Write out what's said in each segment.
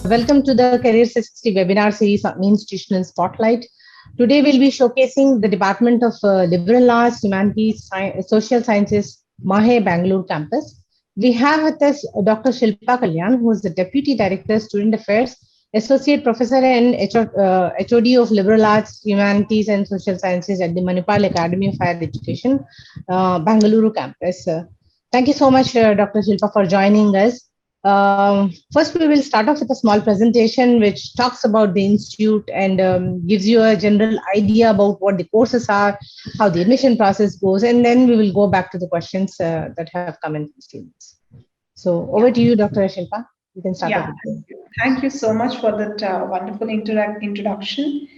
Welcome to the Career 360 webinar series on Institutional Spotlight. Today we'll be showcasing the Department of Liberal Arts, Humanities, Social Sciences, MAHE Bangalore campus. We have with us Dr. Shilpa Kalyan, who is the Deputy Director, Student Affairs, Associate Professor and HOD of Liberal Arts, Humanities and Social Sciences at the Manipal Academy of Higher Education, Bangalore campus. Thank you so much, Dr. Shilpa, for joining us. First, we will start off with a small presentation which talks about the institute and gives you a general idea about what the courses are, how the admission process goes, and then we will go back to the questions that have come in from students. So over to you, Dr. Shilpa. You can start off Yeah, with this. thank you so much for that wonderful introduction.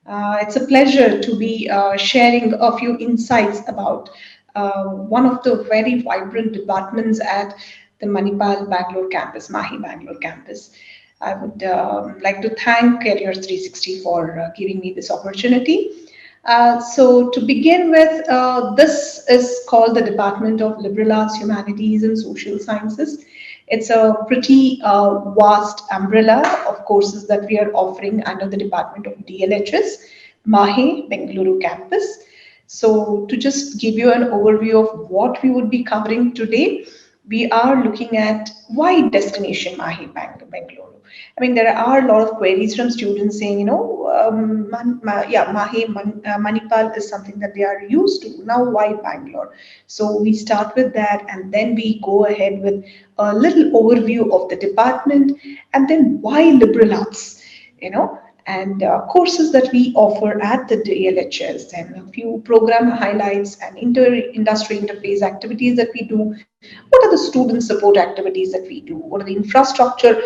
It's a pleasure to be sharing a few insights about one of the very vibrant departments at the Manipal Bangalore campus, Mahi Bangalore campus. I would like to thank Career 360 for giving me this opportunity. So to begin with, this is called the Department of Liberal Arts, Humanities and Social Sciences. It's a pretty vast umbrella of courses that we are offering under the Department of DLHS MAHE Bengaluru campus. So to just give you an overview of what we would be covering today, we are looking at why destination MAHE Bengaluru. I mean, there are a lot of queries from students saying, Manipal is something that they are used to. Now, why Bangalore? So we start with that, and then we go ahead with a little overview of the department, and then why liberal arts, and courses that we offer at the DLHS, and a few program highlights and industry interface activities that we do. What are the student support activities that we do? What are the infrastructure,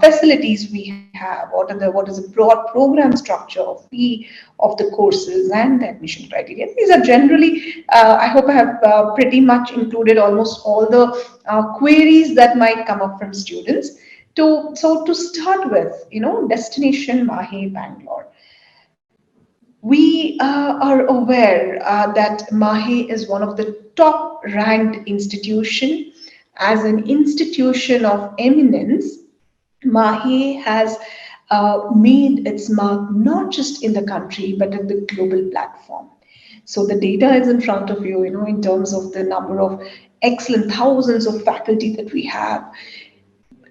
facilities we have? What is the broad program structure of fee of the courses and the admission criteria? These are generally, I hope I have pretty much included almost all the queries that might come up from students. So to start with, destination Mahe Bangalore. We are aware that Mahe is one of the top ranked institution. As an institution of eminence, Mahe has made its mark not just in the country but at the global platform. So the data is in front of you, in terms of the number of excellent thousands of faculty that we have,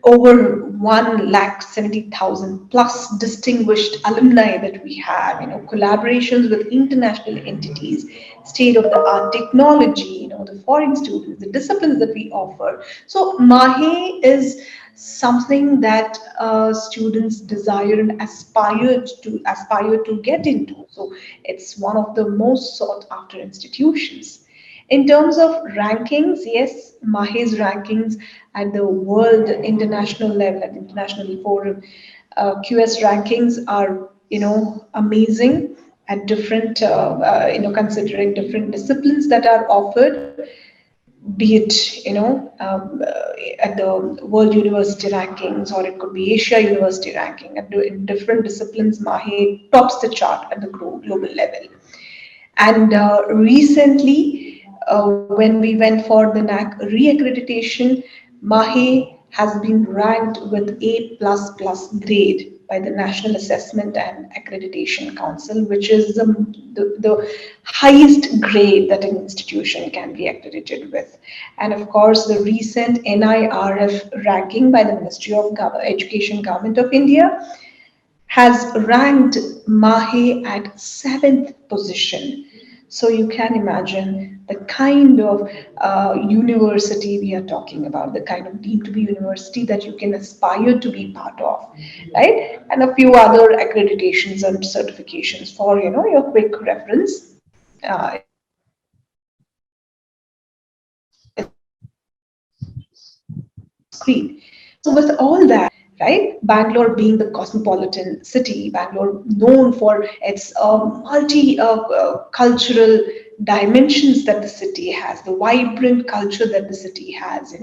over 1,70,000 plus distinguished alumni that we have, collaborations with international entities, state of the art technology, the foreign students, the disciplines that we offer. So Mahe is something that students desire and aspire to get into. So it's one of the most sought after institutions. In terms of rankings, yes, Mahe's rankings at the world international level, at international forum, QS rankings are, amazing at different, considering different disciplines that are offered, be it, at the World University rankings, or it could be Asia University ranking. In different disciplines, Mahe tops the chart at the global level. And recently, when we went for the NAC re-accreditation, Mahe has been ranked with A++ grade by the National Assessment and Accreditation Council, which is the highest grade that an institution can be accredited with. And of course, the recent NIRF ranking by the Ministry of Education, Government of India, has ranked Mahe at 7th position. So you can imagine the kind of university we are talking about, the kind of deemed to be university that you can aspire to be part of, right? And a few other accreditations and certifications for, your quick reference. Screen. So with all that, right? Bangalore being the cosmopolitan city, Bangalore known for its multi-cultural dimensions that the city has, the vibrant culture that the city has,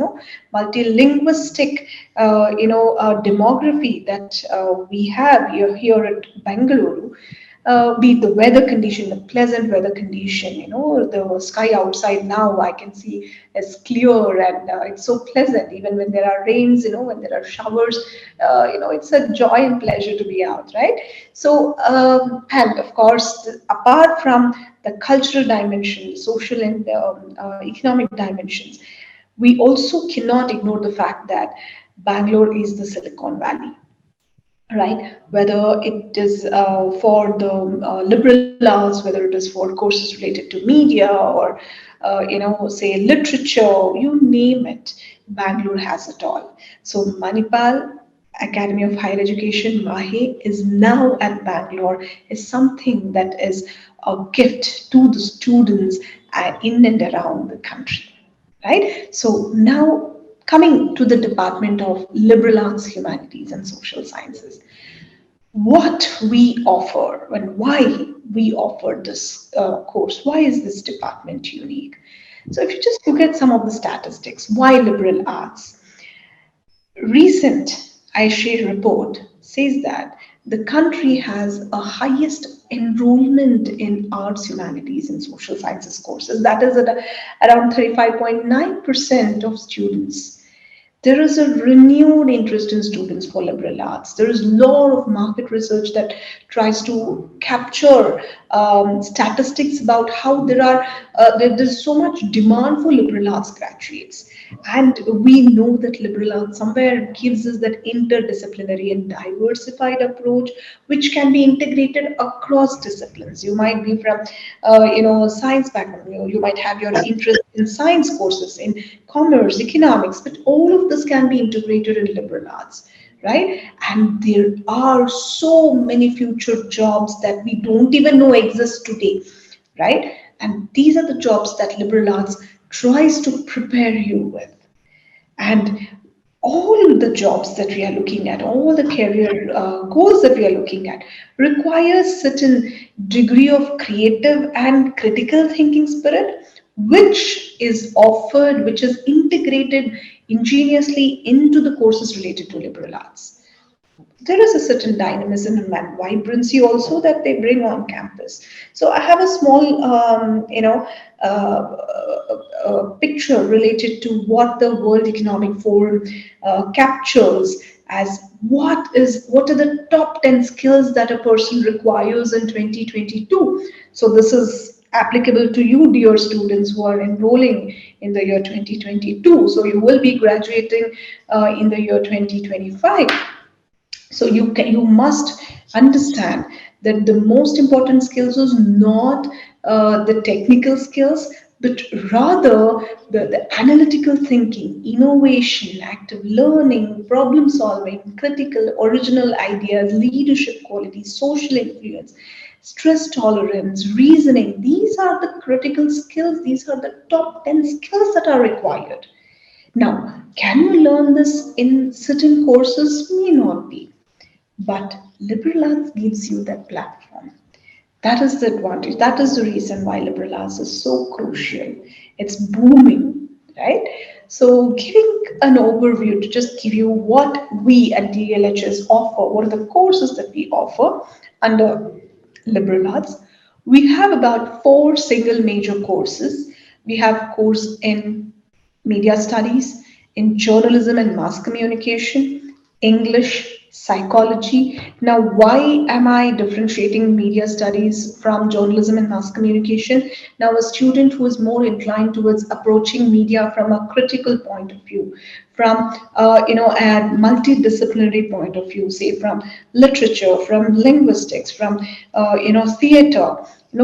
multilinguistic, demography that we have here at Bengaluru. be it the weather condition, the pleasant weather condition, the sky outside now I can see is clear, and it's so pleasant. Even when there are rains, when there are showers, it's a joy and pleasure to be out, right? So, and of course, apart from the cultural dimension, social and economic dimensions, we also cannot ignore the fact that Bangalore is the Silicon Valley, right? Whether it is for the liberal arts, whether it is for courses related to media or, say literature, you name it, Bangalore has it all. So Manipal Academy of Higher Education, MAHE, is now at Bangalore, is something that is a gift to the students in and around the country, right? So now coming to the Department of Liberal Arts, Humanities and Social Sciences, what we offer and why we offer this course, why is this department unique? So if you just look at some of the statistics, why liberal arts? Recent ISHE report says that the country has a highest enrollment in arts, humanities, and social sciences courses. That is at around 35.9% of students. There is a renewed interest in students for liberal arts. There is a lot of market research that tries to capture statistics about how there's so much demand for liberal arts graduates. And we know that liberal arts somewhere gives us that interdisciplinary and diversified approach, which can be integrated across disciplines. You might be from, science background. You might have your interest in science courses, in commerce, economics, but all of this can be integrated in liberal arts, right? And there are so many future jobs that we don't even know exist today, right? And these are the jobs that liberal arts tries to prepare you with. And all the jobs that we are looking at, all the career goals that we are looking at, requires certain degree of creative and critical thinking spirit, which is offered, which is integrated ingeniously into the courses related to liberal arts. There is a certain dynamism and vibrancy also that they bring on campus. So I have a small, picture related to what the World Economic Forum captures as what are the top 10 skills that a person requires in 2022. So this is applicable to you, dear students who are enrolling in the year 2022. So you will be graduating in the year 2025. So you must understand that the most important skills is not the technical skills, but rather the analytical thinking, innovation, active learning, problem solving, critical, original ideas, leadership qualities, social influence, stress tolerance, reasoning. These are the critical skills. These are the top 10 skills that are required. Now, can you learn this in certain courses? May not be. But liberal arts gives you that platform. That is the advantage. That is the reason why liberal arts is so crucial. It's booming, right? So, giving an overview to just give you what we at DLHS offer, what are the courses that we offer under liberal arts. We have about four single major courses. We have course in media studies, in journalism and mass communication, English, psychology. Now, why am I differentiating media studies from journalism and mass communication? Now, a student who is more inclined towards approaching media from a critical point of view, from a multidisciplinary point of view, say from literature, from linguistics, from theater,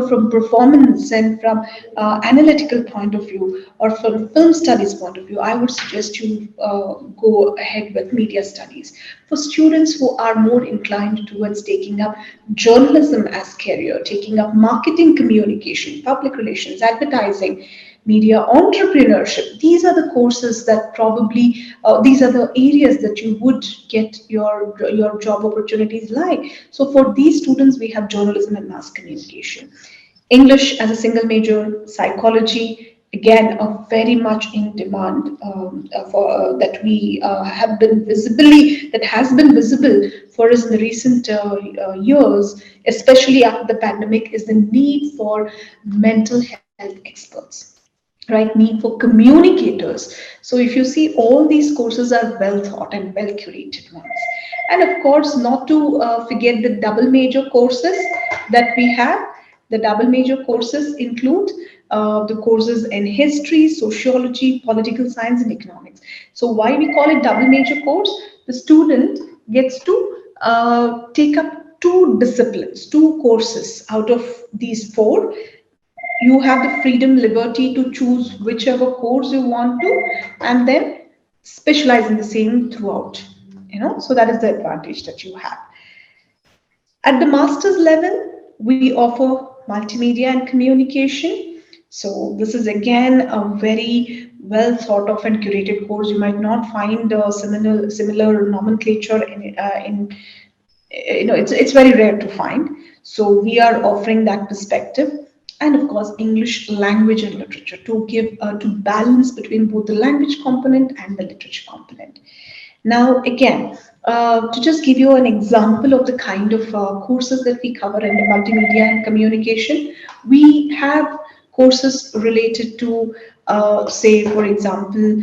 from performance and from analytical point of view, or from film studies point of view, I would suggest you go ahead with media studies. For students who are more inclined towards taking up journalism as career, taking up marketing communication, public relations, advertising, media entrepreneurship, these are the courses that probably these are the areas that you would get your job opportunities like. So for these students we have journalism and mass communication, English as a single major, psychology, again a very much in demand for that we have been visibly that has been visible for us in the recent years, especially after the pandemic, is the need for mental health experts, right? Need for communicators. So if you see, all these courses are well thought and well curated ones. And of course, not to forget the double major courses that we have. The double major courses include the courses in history, sociology, political science, and economics. So why we call it double major course? The student gets to take up two disciplines, two courses out of these four. You have the freedom, liberty to choose whichever course you want to, and then specialize in the same throughout. So that is the advantage that you have. At the master's level, we offer multimedia and communication. So this is again a very well thought of and curated course. You might not find a similar nomenclature in it's very rare to find. So we are offering that perspective, and of course English language and literature to give to balance between both the language component and the literature component. Now, again, to just give you an example of the kind of courses that we cover in the multimedia and communication, we have courses related to, say, for example,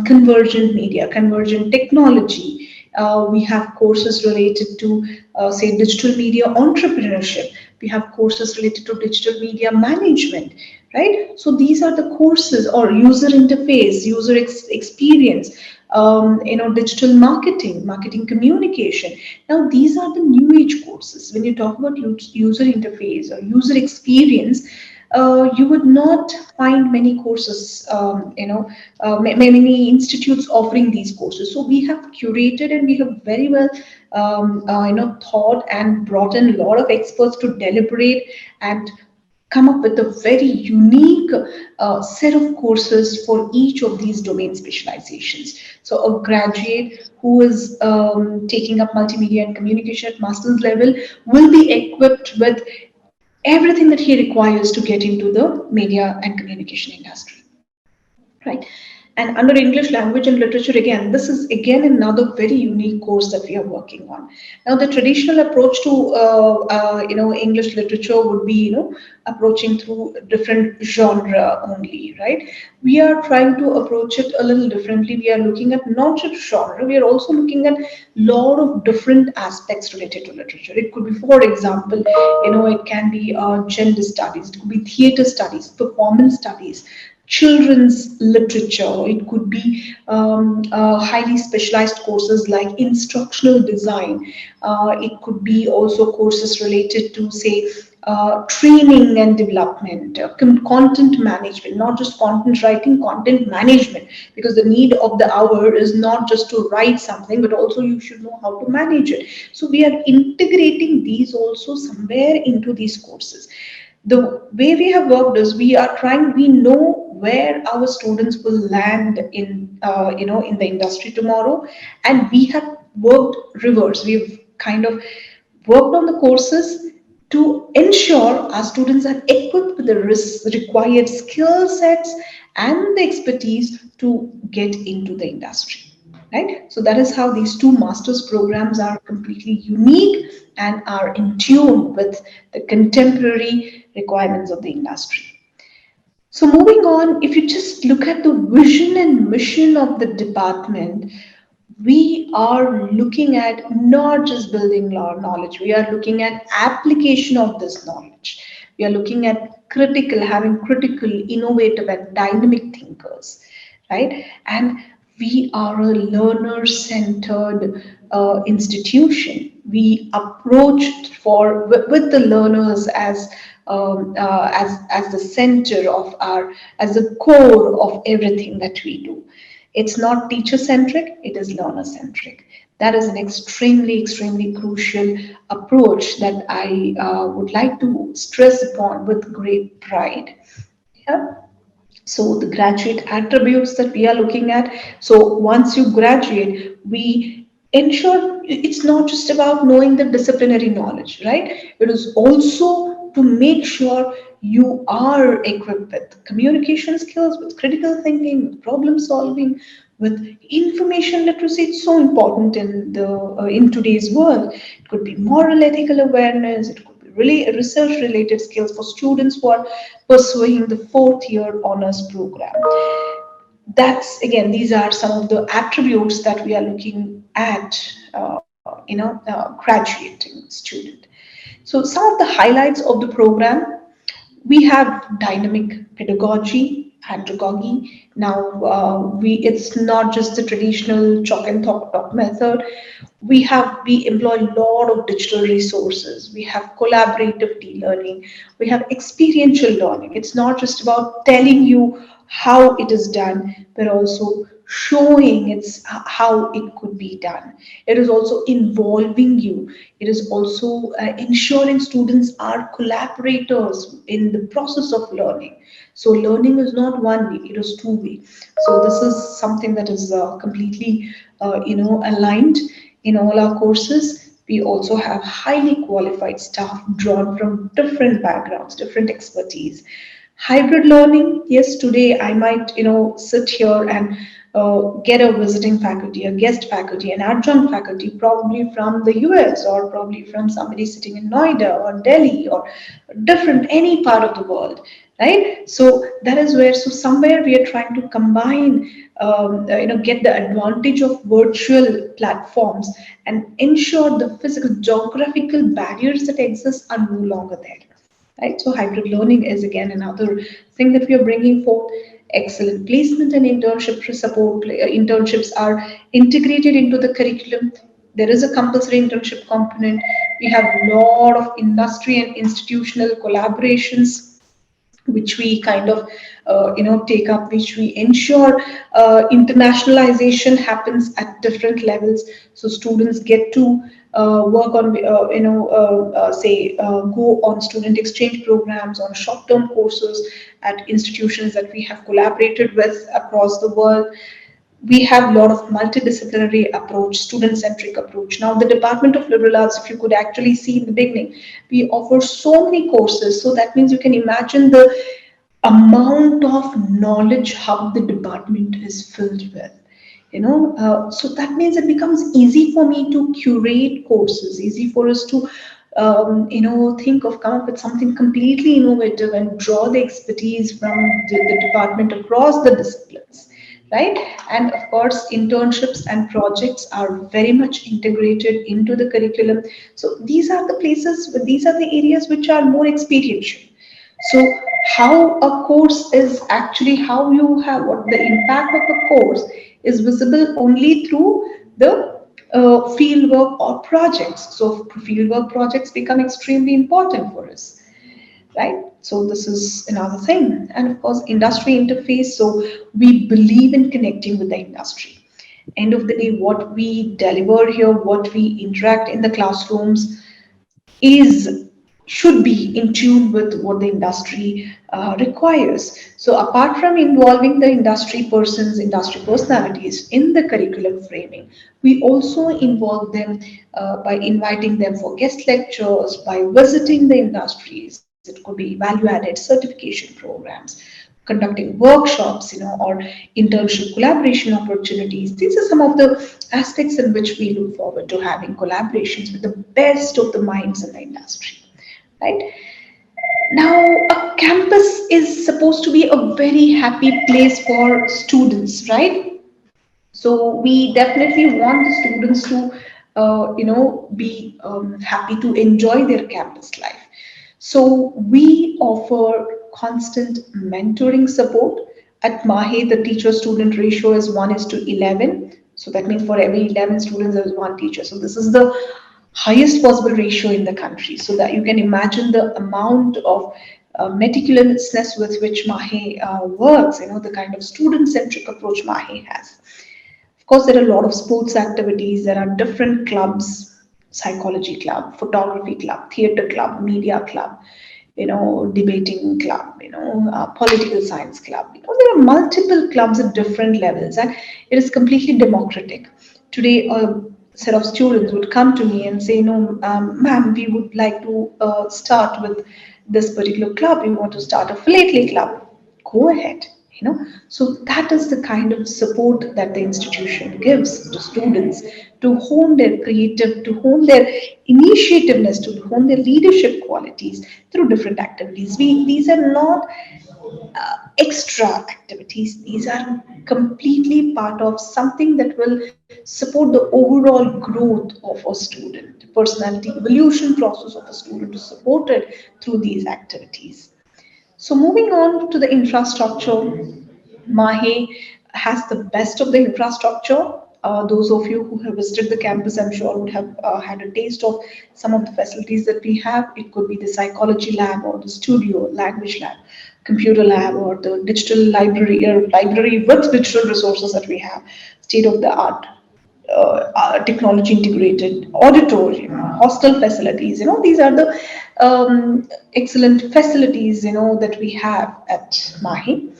convergent media, convergent technology. We have courses related to, say, digital media entrepreneurship. We have courses related to digital media management, right? So these are the courses, or user interface, user experience, digital marketing, marketing communication. Now, these are the new age courses. When you talk about user interface or user experience, you would not find many courses, many institutes offering these courses. So we have curated and we have very well, thought and brought in a lot of experts to deliberate and come up with a very unique set of courses for each of these domain specializations. So a graduate who is taking up multimedia and communication at master's level will be equipped with everything that he requires to get into the media and communication industry, right? And under English language and literature, again, this is again another very unique course that we are working on. Now, the traditional approach to English literature would be approaching through different genre only, right? We are trying to approach it a little differently. We are looking at not just genre, we are also looking at lot of different aspects related to literature. It could be, for example, it can be gender studies, it could be theater studies, performance studies, children's literature. It could be highly specialized courses like instructional design. It could be also courses related to, say, training and development, content management, not just content writing, content management, because the need of the hour is not just to write something, but also you should know how to manage it. So we are integrating these also somewhere into these courses. The way we have worked is we know where our students will land in in the industry tomorrow, and we have worked reverse. We've kind of worked on the courses to ensure our students are equipped with the required skill sets and the expertise to get into the industry, right? So that is how these two master's programs are completely unique and are in tune with the contemporary requirements of the industry. So moving on, if you just look at the vision and mission of the department, we are looking at not just building knowledge, we are looking at application of this knowledge. We are looking at having critical, innovative, and dynamic thinkers, right? And we are a learner-centered institution. We approached with the learners as the center of as the core of everything that we do. It's not teacher centric, it is learner centric. That is an extremely crucial approach that I would like to stress upon with great pride. Yeah. So the graduate attributes that we are looking at. So once you graduate, we ensure it's not just about knowing the disciplinary knowledge, right? It is also to make sure you are equipped with communication skills, with critical thinking, with problem solving, with information literacy. It's so important in today's world. It could be moral ethical awareness, it could be really research related skills for students who are pursuing the fourth year honors program. That's again, these are some of the attributes that we are looking at, graduating student. So some of the highlights of the program: we have dynamic pedagogy, andragogy. Now, it's not just the traditional chalk and talk method. We employ a lot of digital resources. We have collaborative learning. We have experiential learning. It's not just about telling you how it is done, but also showing how it could be done. It is also involving you. It is also ensuring students are collaborators in the process of learning. So learning is not one way; it is two way. So this is something that is completely, aligned in all our courses. We also have highly qualified staff drawn from different backgrounds, different expertise. Hybrid learning, yes, today I might, sit here and get a visiting faculty, a guest faculty, an adjunct faculty, probably from the US or probably from somebody sitting in Noida or Delhi or different, any part of the world, right? So that is where, so somewhere we are trying to combine, get the advantage of virtual platforms and ensure the physical geographical barriers that exist are no longer there, right? So hybrid learning is again another thing that we are bringing forth. Excellent placement and internship support. Internships are integrated into the curriculum. There is a compulsory internship component. We have a lot of industry and institutional collaborations which we kind of take up, which we ensure internationalization happens at different levels. So students get to work on, say, go on student exchange programs, on short-term courses at institutions that we have collaborated with across the world. We have a lot of multidisciplinary approach, student-centric approach. Now, the Department of Liberal Arts, if you could actually see in the beginning, we offer so many courses. So that means you can imagine the amount of knowledge hub the department is filled with. So that means it becomes easy for me to curate courses, easy for us to think of, come up with something completely innovative and draw the expertise from the department across the disciplines, right? And of course, internships and projects are very much integrated into the curriculum. So these are the places, these are the areas which are more experiential. So how a course is actually, how you have, what the impact of a course is visible only through the field work or projects. So field work projects become extremely important for us, right? So this is another thing. And of course, industry interface. So we believe in connecting with the industry. End of the day, what we deliver here, what we interact in the classrooms is should be in tune with what the industry requires. So apart from involving the industry persons, industry personalities in the curriculum framing, we also involve them by inviting them for guest lectures, by visiting the industries. It could be value-added certification programs, conducting workshops, or internship collaboration opportunities. These are some of the aspects in which we look forward to having collaborations with the best of the minds in the industry, right? Now, a campus is supposed to be a very happy place for students, right? So we definitely want the students to, be happy to enjoy their campus life. So we offer constant mentoring support. At MAHE, the teacher-student ratio is 1:11. So that means for every 11 students, there is one teacher. So this is the highest possible ratio in the country. So that you can imagine the amount of meticulousness with which MAHE works, the kind of student-centric approach MAHE has. Of course, there are a lot of sports activities. There are different clubs: psychology club, photography club, theater club, media club, debating club, political science club. There are multiple clubs at different levels, and it is completely democratic. Today, a set of students would come to me and say, "No, ma'am, we would like to start with this particular club, you want to start a philately club, go ahead. So that is the kind of support that the institution gives to students to hone their creative, to hone their initiativeness, to hone their leadership qualities through different activities. These are not extra activities. These are completely part of something that will support the overall growth of a student, personality evolution process of a student, to support it through these activities. So moving on to the infrastructure, Mahe has the best of the infrastructure. Those of you who have visited the campus, I'm sure, would have had a taste of some of the facilities that we have. It could be the psychology lab or the studio, language lab, computer lab, or the digital library, library with digital resources that we have, state of the art technology integrated auditorium, hostel facilities. These are the excellent facilities that we have at Mahi.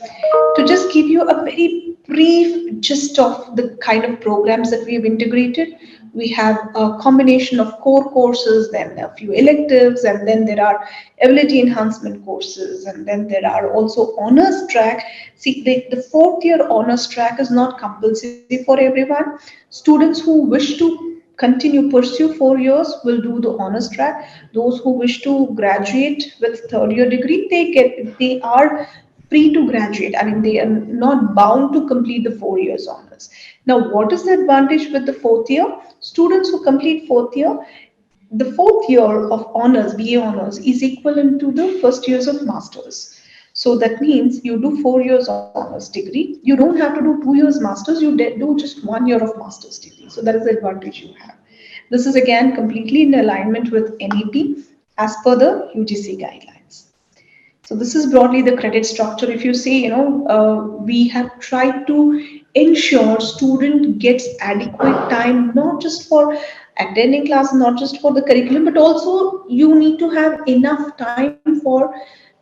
To just give you a very brief gist of the kind of programs that we have integrated, we have a combination of core courses, then a few electives, and then there are ability enhancement courses, and then there are also honors track. See, the fourth year honors track is not compulsory for everyone. Students who wish to continue pursue 4 years will do the honors track. Those who wish to graduate with third year degree, they are free to graduate. I mean, they are not bound to complete the 4 years honors. Now, what is the advantage with the fourth year? Students who complete fourth year, the fourth year of honors, BA honors, is equivalent to the first years of masters. So that means you do 4 years honors degree. You don't have to do 2 years masters. You do just 1 year of master's degree. So that is the advantage you have. This is again completely in alignment with NEP as per the UGC guidelines. So this is broadly the credit structure. If you say, we have tried to ensure student gets adequate time, not just for attending class, not just for the curriculum, but also you need to have enough time for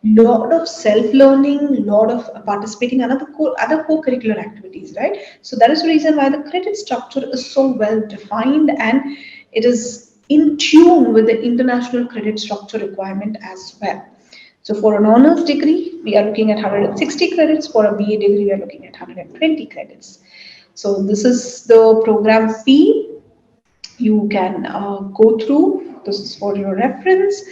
lot of self-learning, lot of participating in other co-curricular activities, right? So that is the reason why the credit structure is so well defined, and it is in tune with the international credit structure requirement as well. So for an honors degree, we are looking at 160 credits. For a BA degree, we are looking at 120 credits. So this is the program fee. You can go through. This is for your reference.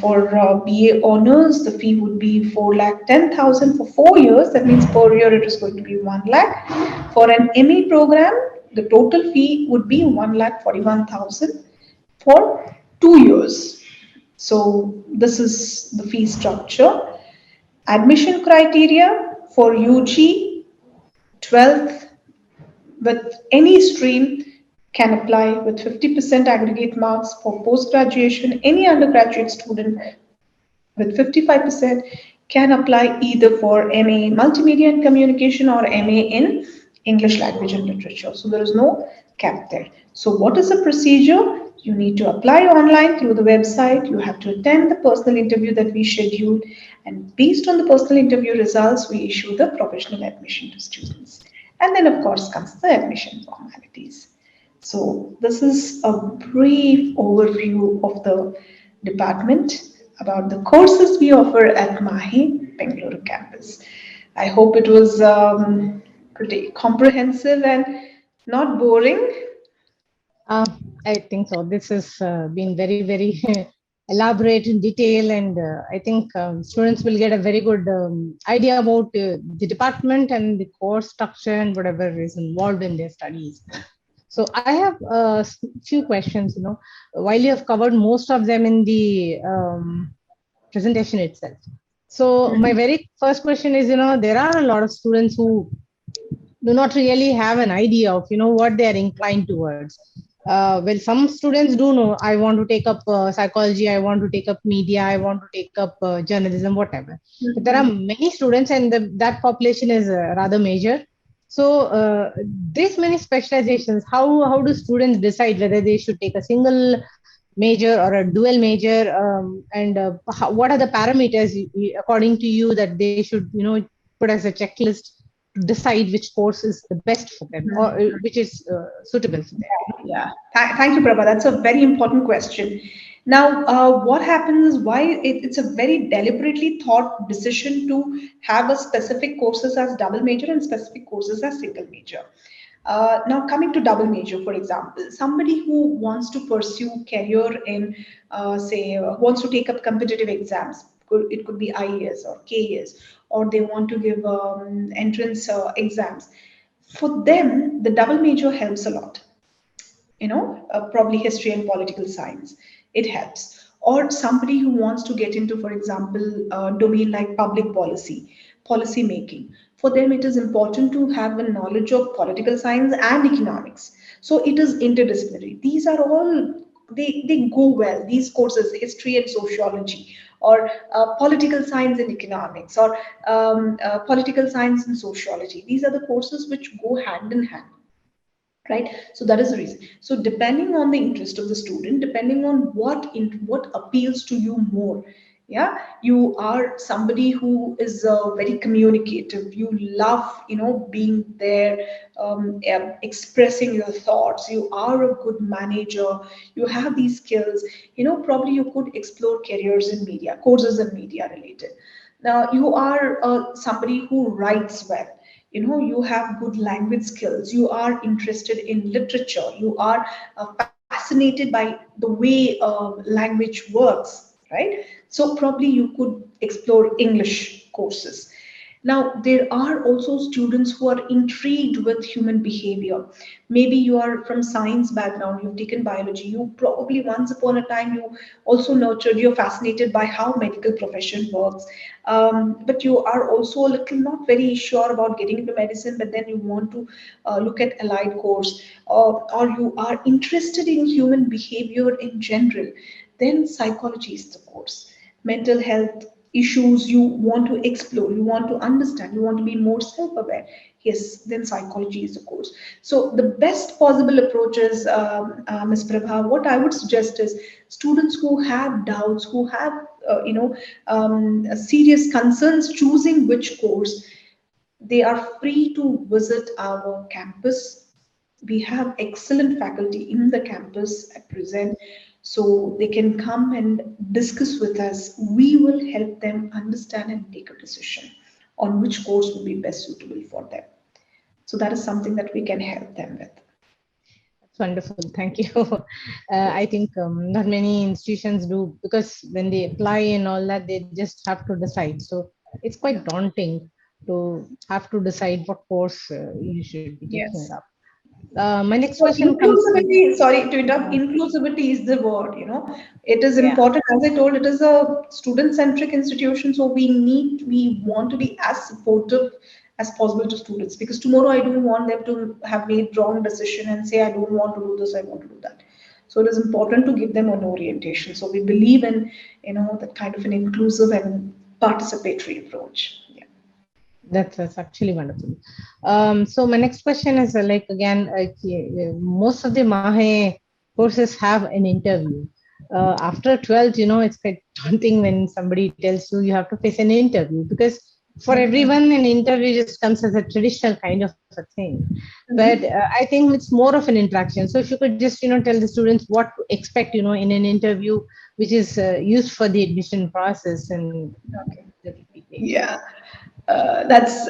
For BA honors, the fee would be 4,10,000 for 4 years. That means per year it is going to be 1 lakh. For an MA program, the total fee would be 1,41,000 for 2 years. So this is the fee structure. Admission criteria for UG 12th with any stream can apply with 50% aggregate marks. For post-graduation, any undergraduate student with 55% can apply either for MA in Multimedia and Communication or MA in English Language and Literature. So there is no cap there. So what is the procedure? You need to apply online through the website. You have to attend the personal interview that we scheduled. And based on the personal interview results, we issue the provisional admission to students. And then, of course, comes the admission formalities. So this is a brief overview of the department about the courses we offer at MAHE Bengaluru campus. I hope it was pretty comprehensive and not boring. Uh, I think so. This has been very, very elaborate in detail, and I think students will get a very good idea about the department and the course structure and whatever is involved in their studies. So I have a few questions. While you have covered most of them in the presentation itself. So my very first question is, there are a lot of students who do not really have an idea of what they are inclined towards. Well, some students do know, I want to take up psychology, I want to take up media, I want to take up journalism, whatever. But there are many students, and that population is rather major. So this many specializations, how do students decide whether they should take a single major or a dual major, and what are the parameters according to you that they should put as a checklist to decide which course is the best for them, or which is suitable for them? Yeah. Thank you, Prabha. That's a very important question. Now, what happens is why it's a very deliberately thought decision to have a specific courses as double major and specific courses as single major. Now, coming to double major, for example, somebody who wants to pursue career in, say, wants to take up competitive exams. It could be IAS or KAS, or they want to give entrance exams. For them, the double major helps a lot, probably history and political science. It helps. Or somebody who wants to get into, for example, a domain like public policy, policy making. For them, it is important to have a knowledge of political science and economics. So it is interdisciplinary. These are all, they go well. These courses, history and sociology, or political science and economics, or political science and sociology. These are the courses which go hand in hand, right? So that is the reason. So depending on the interest of the student, depending on what appeals to you more, yeah, you are somebody who is very communicative, you love, being there, expressing your thoughts, you are a good manager, you have these skills, probably you could explore careers in media, courses in media related. Now you are somebody who writes well, you have good language skills, you are interested in literature, you are fascinated by the way language works, right? So probably you could explore English courses. Now, there are also students who are intrigued with human behavior. Maybe you are from science background, you've taken biology, you probably once upon a time you also nurtured, you're fascinated by how medical profession works. But you are also a little not very sure about getting into medicine, but then you want to look at allied course, or you are interested in human behavior in general, then psychology is the course. Mental health issues you want to explore, you want to understand, you want to be more self-aware, yes, then psychology is the course. So the best possible approach is, Ms. Prabha, what I would suggest is students who have doubts, who have serious concerns choosing which course, they are free to visit our campus. We have excellent faculty in the campus at present, so they can come and discuss with us. We will help them understand and take a decision on which course would be best suitable for them. So that is something that we can help them with. That's wonderful. Thank you. I think not many institutions do, because when they apply and all that, they just have to decide. So it's quite Yeah. daunting to have to decide what course you should be taking Yes. up. My next So question comes. inclusivity, sorry to interrupt, Yeah, inclusivity is the word, It is yeah, important. As I told, it is a student-centric institution, so we want to be as supportive as possible to students, because tomorrow I don't want them to have made wrong decision and say, I don't want to do this, I want to do that. So it is important to give them an orientation. So we believe in, that kind of an inclusive and participatory approach. Yeah. that's actually wonderful. So my next question is like again, most of the Mahe courses have an interview. After 12th, it's quite daunting when somebody tells you you have to face an interview, because for everyone an interview just comes as a traditional kind of a thing. But Mhm. I think it's more of an interaction. So if you could just tell the students what to expect in an interview, which is used for the admission process, and Okay. that would be great. Yeah. That's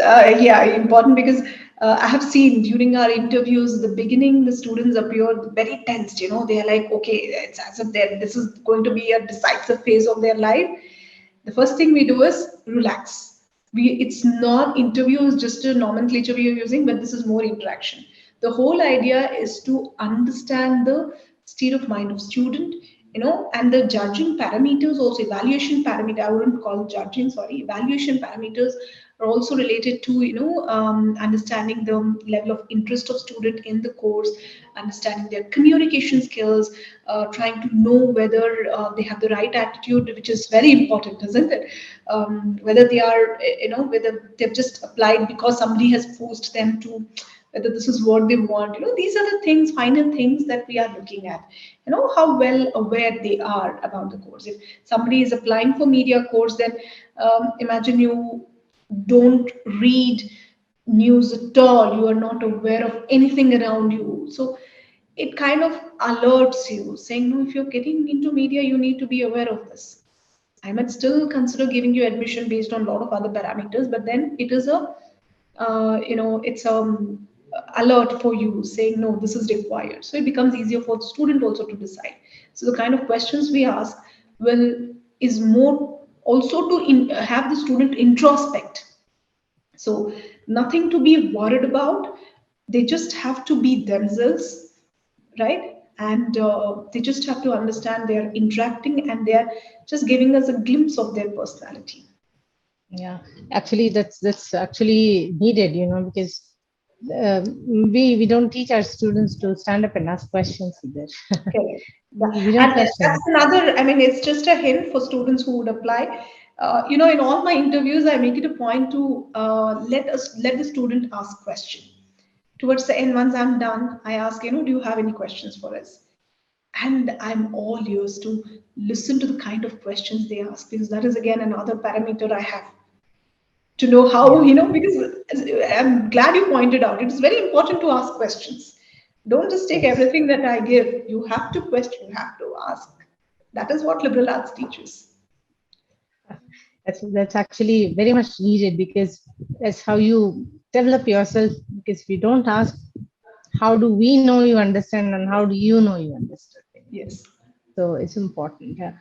yeah, important, because I have seen during our interviews, the beginning, the students appear very tensed. They are like, okay, it's as if this is going to be a decisive phase of their life. The first thing we do is relax. It's not interview is just a nomenclature we are using, but this is more interaction. The whole idea is to understand the state of mind of student, and the judging parameters, also evaluation parameter, I wouldn't call it judging, sorry, evaluation parameters are also related to, understanding the level of interest of student in the course, understanding their communication skills, trying to know whether they have the right attitude, which is very important, isn't it? Whether they are, whether they've just applied because somebody has forced them to, whether this is what they want. These are the things, final things that we are looking at. How well aware they are about the course. If somebody is applying for media course, then imagine you don't read news at all, you are not aware of anything around you. So it kind of alerts you, saying, no, if you're getting into media, you need to be aware of this. I might still consider giving you admission based on a lot of other parameters, but then it is a, it's alert for you saying, no, this is required. So it becomes easier for the student also to decide. So the kind of questions we ask will is more also to have the student introspect. So nothing to be worried about. They just have to be themselves, right? And they just have to understand they are interacting and they are just giving us a glimpse of their personality. Yeah, actually, that's actually needed, because uh, we don't teach our students to stand up and ask questions either. Correct. Yeah. We don't And question. that's another, I mean, it's just a hint for students who would apply. In all my interviews, I make it a point to let the student ask question. Towards the end, once I'm done, I ask, do you have any questions for us? And I'm all ears to listen to the kind of questions they ask, because that is again another parameter I have to know how, Yeah. because I'm glad you pointed out it's very important to ask questions. Don't just take Yes. everything that I give. You have to question, you have to ask. That is what liberal arts teaches. That's actually very much needed, because that's how you develop yourself. Because if you don't ask, how do we know you understand, and how do you know you understood? Yes. So it's important. Yeah.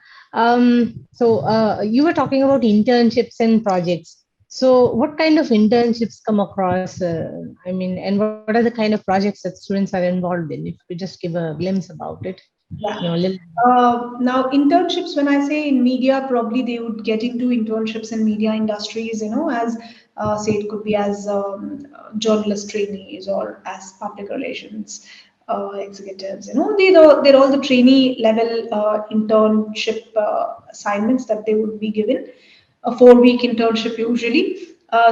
You were talking about internships and projects. So what kind of internships come across? I mean, and what are the kind of projects that students are involved in? If you just give a glimpse about it, Yeah. little. Now, internships, when I say in media, probably they would get into internships in media industries, as say it could be as journalist trainees or as public relations executives. They're all the trainee level internship assignments that they would be given. A 4 week internship usually.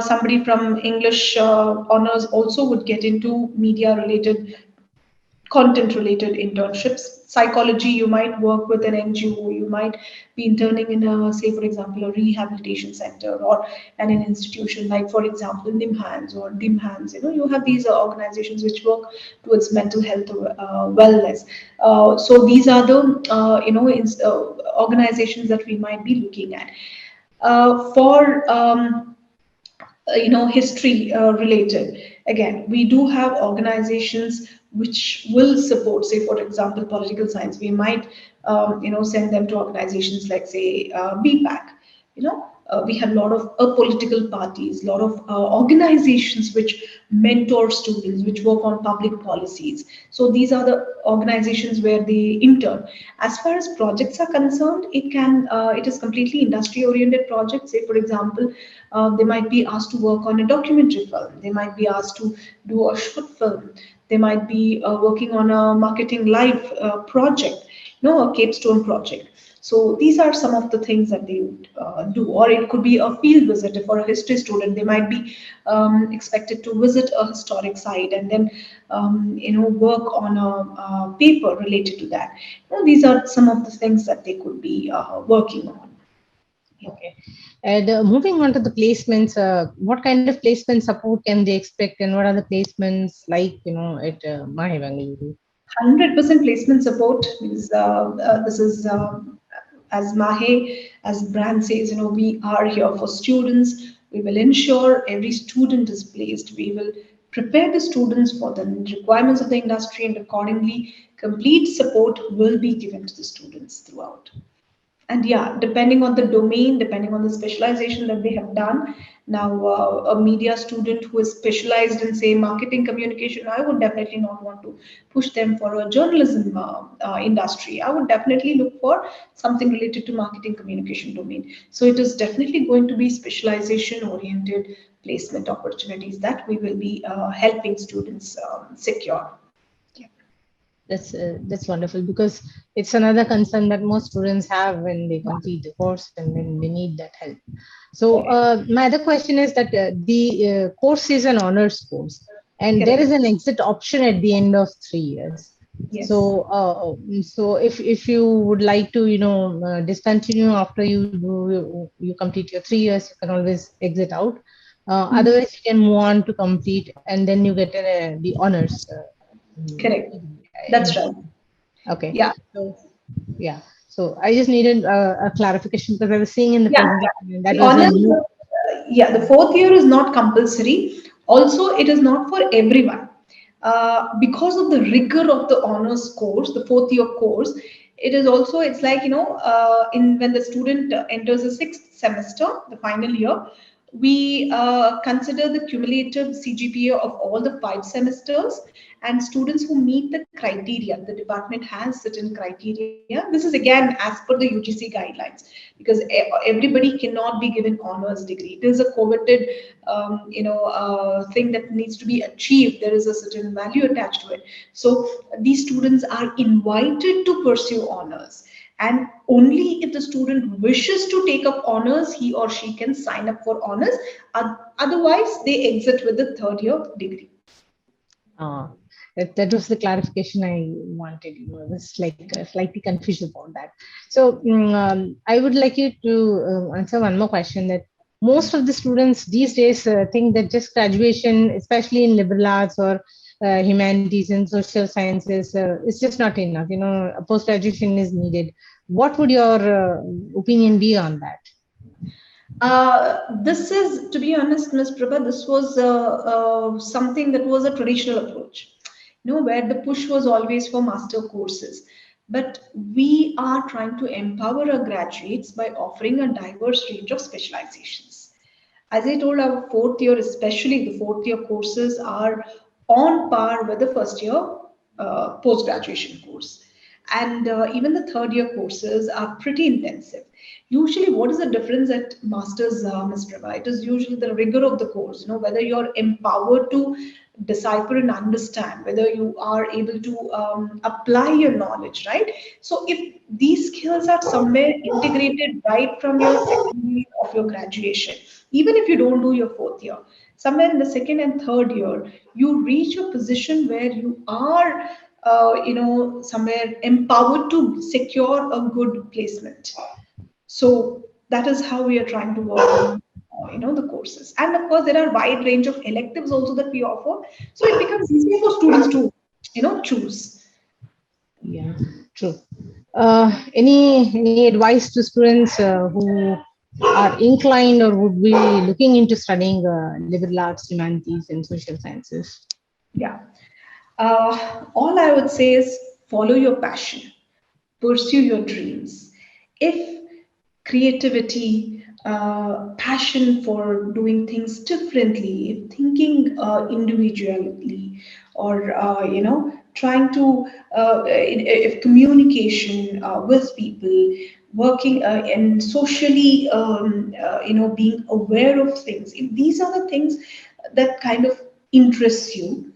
Somebody from English honors also would get into media related content related internships. Psychology, you might work with an NGO, you might be interning in a, say for example, a rehabilitation center or in an institution like for example NIMHANS or DIMHANS. You have these organizations which work towards mental health wellness. So these are the organizations that we might be looking at. For history related, again we do have organizations which will support, say for example political science. We might send them to organizations like say BPAC. We have a lot of political parties, a lot of organizations which mentor students, which work on public policies. So these are the organizations where they intern. As far as projects are concerned, it is completely industry oriented projects. Say for example, they might be asked to work on a documentary film, they might be asked to do a short film, they might be working on a marketing live project, a capstone project. So these are some of the things that they would do. Or it could be a field visit. For a history student, they might be expected to visit a historic site and then work on a paper related to that. These are some of the things that they could be working on. Yeah. Okay. And moving on to the placements, what kind of placement support can they expect, and what are the placements like, at MAHE Bengaluru? 100% placement support because this is as Mahe, as brand says, we are here for students. We will ensure every student is placed. We will prepare the students for the requirements of the industry, and accordingly, complete support will be given to the students throughout. And yeah, depending on the domain, depending on the specialization that they have done. Now, a media student who is specialized in, say, marketing communication, I would definitely not want to push them for a journalism industry. I would definitely look for something related to marketing communication domain. So it is definitely going to be specialization oriented placement opportunities that we will be helping students secure. Yeah. That's wonderful, because it's another concern that most students have when they complete the course and then they need that help. So Correct. my other question is that the course is an honors course, and there Correct. is an exit option at the end of 3 years. Yes. So if you would like to discontinue after you complete your 3 years, you can always exit out. Mhm. Otherwise, you can move on to complete, and then you get the honors. Correct. That's right. Okay. Yeah. So, yeah. So I just needed a clarification because I was seeing in the Yeah. presentation and that The was a honors, new. yeah, the fourth year is not compulsory. Also, it is not for everyone. Because of the rigor of the honors course, the fourth year course, it is also, it's like, in when the student enters the sixth semester, the final year, we consider the cumulative CGPA of all the 5 semesters, and students who meet the criteria. The department has certain criteria. This is again as per the UGC guidelines, because everybody cannot be given honors degree. It is a coveted thing that needs to be achieved. There is a certain value attached to it. So these students are invited to pursue honors, and only if the student wishes to take up honors, he or she can sign up for honors. Otherwise, they exit with the third year degree. That was the clarification I wanted. I was like slightly confused about that. So I would like you to answer one more question. That most of the students these days think that just graduation, especially in liberal arts or humanities and social sciences, is just not enough. A post graduation is needed. What would your opinion be on that? This is, to be honest, Ms. Prabha, this was something that was a traditional approach, where the push was always for master courses. But we are trying to empower our graduates by offering a diverse range of specializations. As I told, our fourth year, especially the fourth year courses, are on par with the first year post graduation course. And even the third year courses are pretty intensive. Usually, what is the difference at master's, Ms. Prabha? It is usually the rigor of the course, whether you're empowered to decipher and understand, whether you are able to apply your knowledge, right? So, if these skills are somewhere integrated right from your second year of your graduation, even if you don't do your fourth year, somewhere in the second and third year, you reach a position where you are, somewhere empowered to secure a good placement. So that is how we are trying to work on, the courses. And of course, there are wide range of electives also that we offer. So it becomes easier for students to, choose. Yeah, true. Any advice to students who are inclined or would be looking into studying liberal arts, humanities, and social sciences? Yeah. All I would say is follow your passion, pursue your dreams. If creativity, passion for doing things differently, thinking individually, or trying to if communication with people, working and socially, being aware of things. If these are the things that kind of interest you,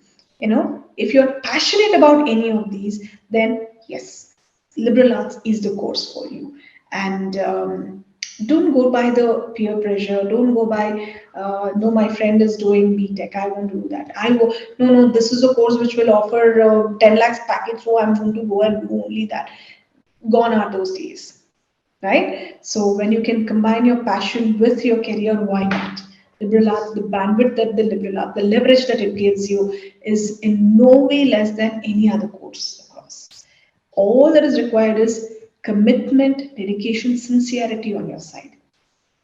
if you're passionate about any of these, then yes, liberal arts is the course for you. And don't go by the peer pressure. Don't go by, no, my friend is doing BTech, I won't do that. I go, no, no, this is a course which will offer 10 lakhs package, so I'm going to go and do only that. Gone are those days, right? So when you can combine your passion with your career, why not? Liberal arts, the bandwidth that the liberal art, the leverage that it gives you is in no way less than any other course across. All that is required is commitment, dedication, sincerity on your side.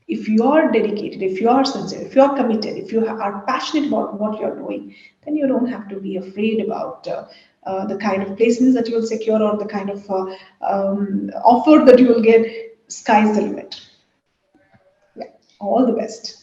If you are dedicated, if you are sincere, if you are committed, if you are passionate about what you're doing, then you don't have to be afraid about the kind of placements that you will secure, or the kind of offer that you will get. Sky's the limit. Yeah, all the best.